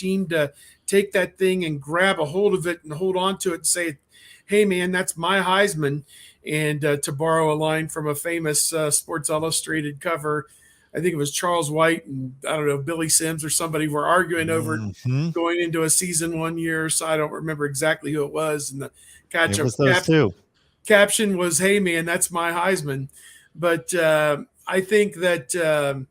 seem to take that thing and grab a hold of it and hold on to it and say, hey, man, that's my Heisman. And to borrow a line from a famous Sports Illustrated cover, I think it was Charles White and I don't know, Billy Sims or somebody were arguing over it going into a season one year. So I don't remember exactly who it was. And the It was those two. caption was, hey, man, that's my Heisman. But I think that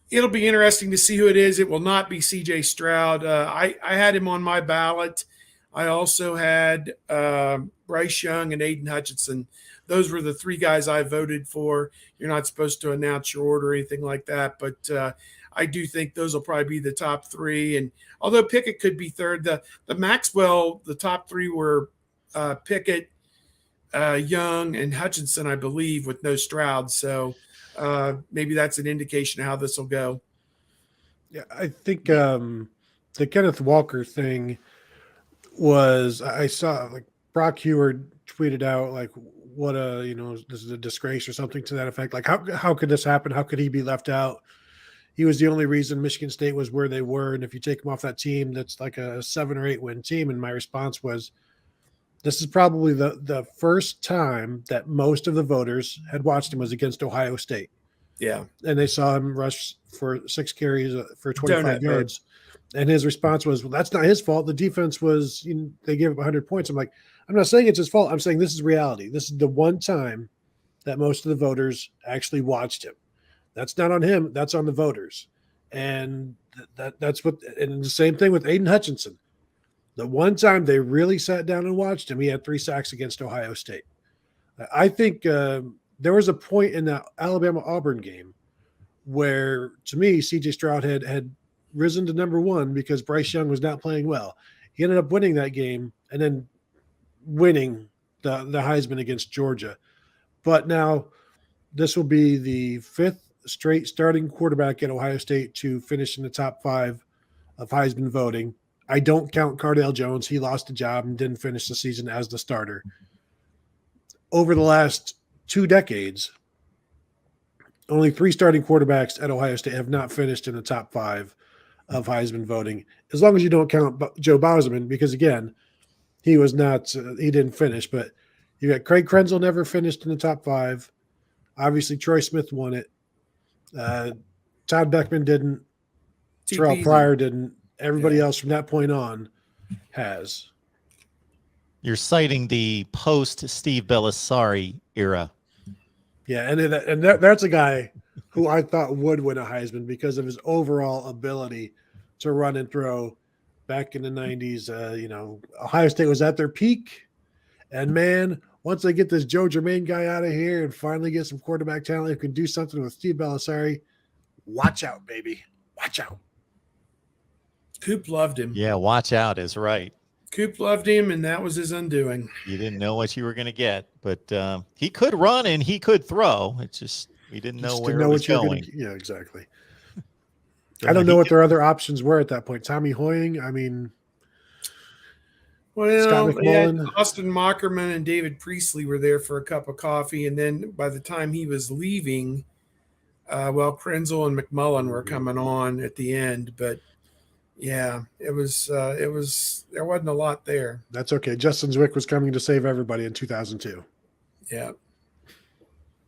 it'll be interesting to see who it is. It will not be C.J. Stroud. I had him on my ballot. I also had Bryce Young and Aiden Hutchinson. Those were the three guys I voted for. You're not supposed to announce your order or anything like that, but I do think those will probably be the top three. And although Pickett could be third, the Maxwell, the top three were Pickett, Young, and Hutchinson, I believe, with no Stroud. So maybe that's an indication of how this will go. Yeah, I think the Kenneth Walker thing was, I saw like Brock Heward tweeted out like, what this is a disgrace or something to that effect. Like how could this happen? How could he be left out? He was the only reason Michigan State was where they were. And if you take him off that team, that's like a 7 or 8 win team. And my response was, this is probably the first time that most of the voters had watched him was against Ohio State. Yeah. And they saw him rush for 6 carries for 25 yards. And his response was, well, that's not his fault. The defense was, they gave up 100 points. I'm like, I'm not saying it's his fault. I'm saying this is reality. This is the one time that most of the voters actually watched him. That's not on him. That's on the voters. And that's what, and the same thing with Aiden Hutchinson. The one time they really sat down and watched him, he had 3 sacks against Ohio State. I think there was a point in that Alabama-Auburn game where, to me, C.J. Stroud had risen to number 1 because Bryce Young was not playing well. He ended up winning that game and then winning the Heisman against Georgia. But now this will be the 5th straight starting quarterback at Ohio State to finish in the top 5 of Heisman voting. I don't count Cardale Jones. He lost the job and didn't finish the season as the starter. Over the last 2 decades, only 3 starting quarterbacks at Ohio State have not finished in the top 5 of Heisman voting, as long as you don't count Joe Bauserman, because, again, he was not he didn't finish. But you got Craig Krenzel never finished in the top 5. Obviously, Troy Smith won it. Todd Beckman didn't. Terrell Pryor didn't. Everybody else from that point on has. You're citing the post-Steve Belisari era. Yeah, and that's a guy who I thought would win a Heisman because of his overall ability to run and throw back in the 90s. Ohio State was at their peak. And, man, once they get this Joe Germain guy out of here and finally get some quarterback talent who can do something with Steve Belisari, watch out, baby. Watch out. Coop loved him. Yeah, watch out is right. Coop loved him, and that was his undoing. You didn't know what you were going to get, but he could run and he could throw. It's just we didn't know where it was going. Yeah, exactly. I don't know what their other options were at that point. Tommy Hoying, I mean, Scott McMullen. Austin Mockerman and David Priestley were there for a cup of coffee, and then by the time he was leaving, Krenzel and McMullen were coming on at the end, but. Yeah, it was there wasn't a lot there. That's okay. Justin Zwick was coming to save everybody in 2002. Yeah.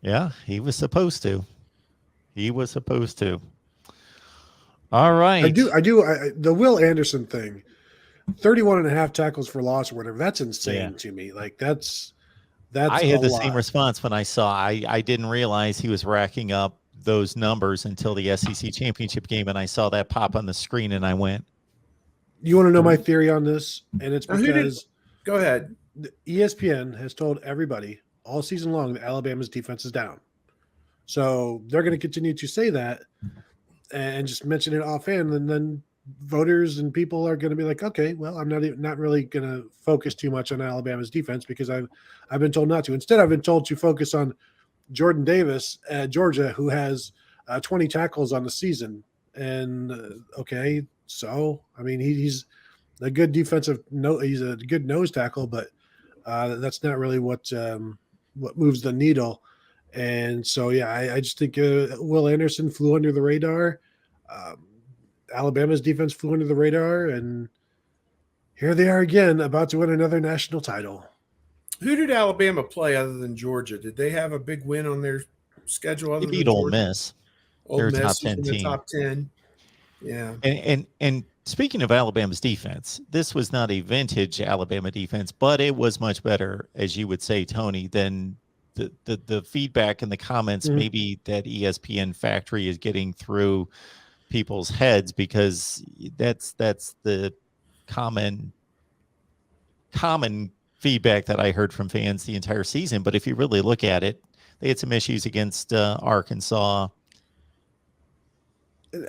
Yeah, he was supposed to. All right. I do. The Will Anderson thing, 31 and a half tackles for loss or whatever. That's insane to me. Like that's I had the same response when I saw. I didn't realize he was racking up those numbers until the SEC championship game, and I saw that pop on the screen, and I went. You want to know my theory on this? And it's because go ahead. ESPN has told everybody all season long that Alabama's defense is down, so they're going to continue to say that and just mention it offhand, and then voters and people are going to be like, okay, well, I'm not really going to focus too much on Alabama's defense because I've been told not to. Instead, I've been told to focus on Jordan Davis at Georgia, who has 20 tackles on the season. And okay, so I mean, he's a good defensive he's a good nose tackle, but that's not really what moves the needle. And so, yeah, I just think Will Anderson flew under the radar. Alabama's defense flew under the radar, and here they are again, about to win another national title. Who did Alabama play other than Georgia? Did they have a big win on their schedule other They than beat Ole Georgia? Miss. Ole They're a Miss top is 10 in the team. top 10. Yeah. And speaking of Alabama's defense, this was not a vintage Alabama defense, but it was much better, as you would say, Tony, than the feedback and the comments maybe that ESPN Factory is getting through people's heads, because that's the common feedback that I heard from fans the entire season. But if you really look at it, they had some issues against Arkansas.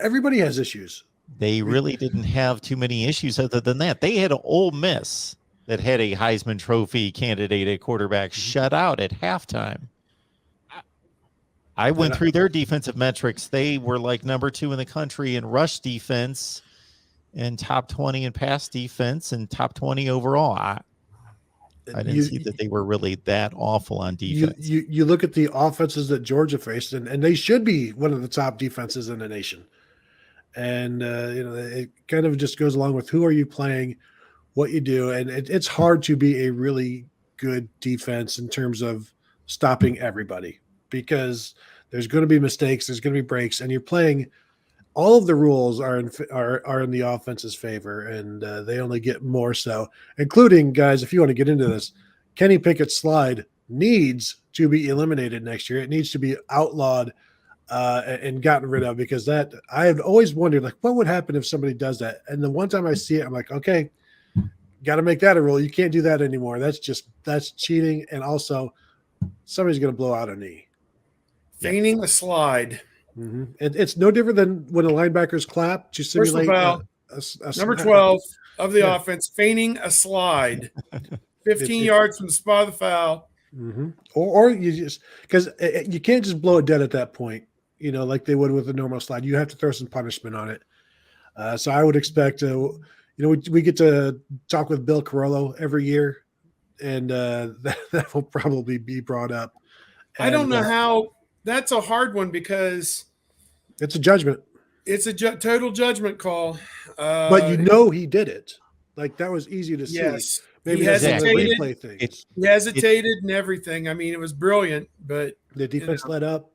Everybody has issues. They really didn't have too many issues other than that. They had Ole Miss that had a Heisman Trophy candidate at quarterback shut out at halftime. I went through their defensive metrics. They were like number 2 in the country in rush defense and top 20 in pass defense and top 20 overall. I didn't see that they were really that awful on defense. You look at the offenses that Georgia faced, and they should be one of the top defenses in the nation. And, it kind of just goes along with who are you playing, what you do. And it's hard to be a really good defense in terms of stopping everybody, because there's going to be mistakes, there's going to be breaks, and you're playing. All of the rules are in the offense's favor, and they only get more so, including, guys, if you want to get into this, Kenny Pickett's slide needs to be eliminated next year. It needs to be outlawed and gotten rid of, because that I have always wondered, like, what would happen if somebody does that? And the one time I see it, I'm like, okay, got to make that a rule. You can't do that anymore. That's cheating, and also somebody's going to blow out a knee. Feigning a slide. Mm-hmm. It's no different than when the linebackers clap to simulate foul. Number 12 of the offense, feigning a slide, 15 yards from the spot of the foul. Mm-hmm. Or you just, because you can't just blow it dead at that point, like they would with a normal slide. You have to throw some punishment on it. So I would expect, we get to talk with Bill Carollo every year, and that will probably be brought up. And I don't know how. That's a hard one, because it's a judgment. It's a total judgment call. But he did it. Like, that was easy to see. Yes. Maybe he hesitated. Replay things. He hesitated and everything. I mean, it was brilliant, but the defense let up.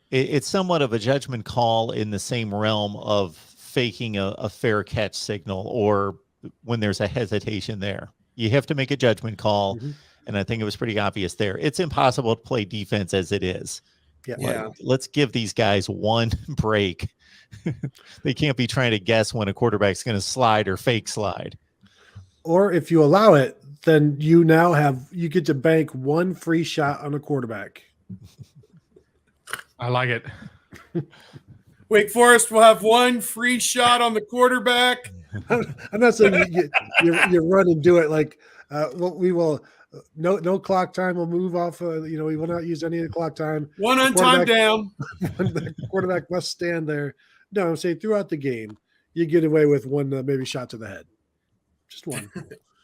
It's somewhat of a judgment call in the same realm of faking a fair catch signal, or when there's a hesitation there. You have to make a judgment call. Mm-hmm. And I think it was pretty obvious there. It's impossible to play defense as it is. Yeah. Let's give these guys one break. They can't be trying to guess when a quarterback's going to slide or fake slide. Or if you allow it, then you get to bank one free shot on a quarterback. I like it. Wake Forest will have one free shot on the quarterback. I'm not saying you run and do it like we will. No clock time will move off. We will not use any of the clock time. One on time down. The quarterback must stand there. No, I'm saying throughout the game, you get away with one maybe shot to the head. Just one.